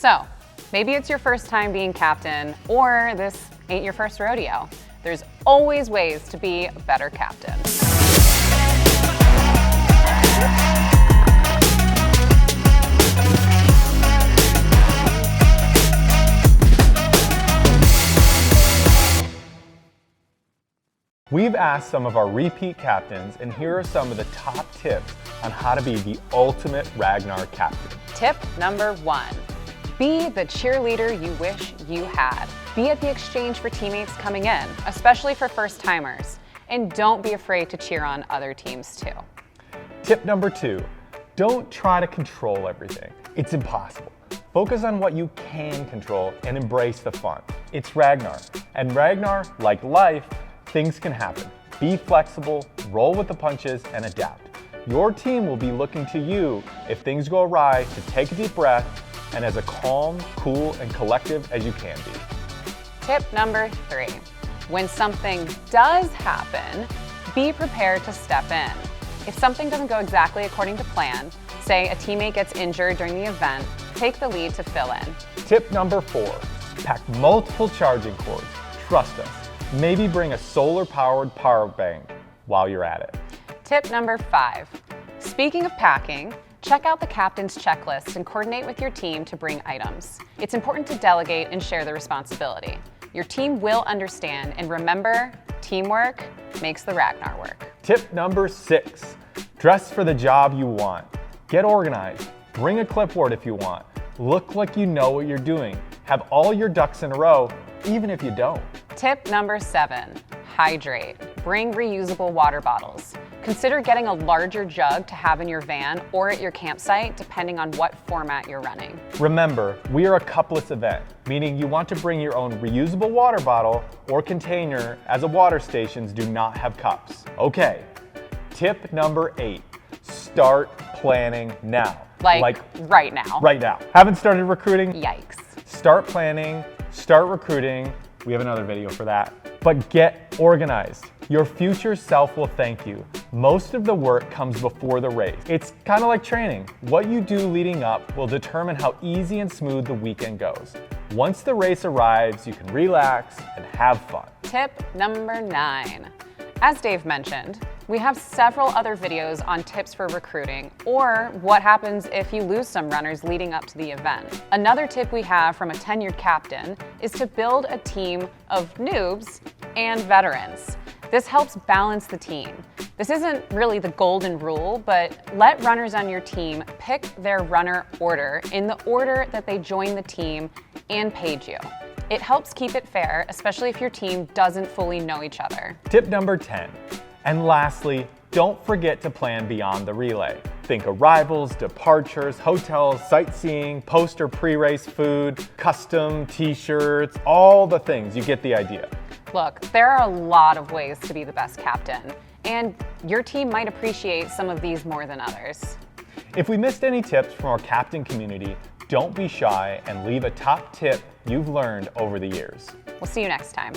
So, maybe it's your first time being captain, or this ain't your first rodeo. There's always ways to be a better captain. We've asked some of our repeat captains, and here are some of the top tips on how to be the ultimate Ragnar captain. Tip number 1, be the cheerleader you wish you had. Be at the exchange for teammates coming in, especially for first timers, and don't be afraid to cheer on other teams too. Tip number 2, don't try to control everything. It's impossible. Focus on what you can control and embrace the fun. It's Ragnar, and Ragnar, like life, things can happen. Be flexible, roll with the punches, and adapt. Your team will be looking to you if things go awry to take a deep breath and as calm, cool, and collective as you can be. Tip number 3, when something does happen, be prepared to step in. If something doesn't go exactly according to plan, say a teammate gets injured during the event, take the lead to fill in. Tip number 4, pack multiple charging cords. Trust us. Maybe bring a solar-powered power bank while you're at it. Tip number 5, speaking of packing, check out the captain's checklist and coordinate with your team to bring items. It's important to delegate and share the responsibility. Your team will understand, and remember, teamwork makes the Ragnar work. Tip number 6, dress for the job you want. Get organized. Bring a clipboard if you want. Look like you know what you're doing. Have all your ducks in a row, even if you don't. Tip number 7, hydrate. Bring reusable water bottles. Consider getting a larger jug to have in your van or at your campsite, depending on what format you're running. Remember, we are a cupless event, meaning you want to bring your own reusable water bottle or container, as the water stations do not have cups. Okay, tip number 8, start planning now. Like right now. Right now. Haven't started recruiting? Yikes. Start planning, start recruiting. We have another video for that. But get organized. Your future self will thank you. Most of the work comes before the race. It's kind of like training. What you do leading up will determine how easy and smooth the weekend goes. Once the race arrives, you can relax and have fun. Tip number 9. As Dave mentioned, we have several other videos on tips for recruiting or what happens if you lose some runners leading up to the event. Another tip we have from a tenured captain is to build a team of noobs and veterans. This helps balance the team. This isn't really the golden rule, but let runners on your team pick their runner order in the order that they joined the team and paid you. It helps keep it fair, especially if your team doesn't fully know each other. Tip number 10. And lastly, don't forget to plan beyond the relay. Think arrivals, departures, hotels, sightseeing, post or pre-race food, custom t-shirts, all the things. You get the idea. Look, there are a lot of ways to be the best captain, and your team might appreciate some of these more than others. If we missed any tips from our captain community, don't be shy and leave a top tip you've learned over the years. We'll see you next time.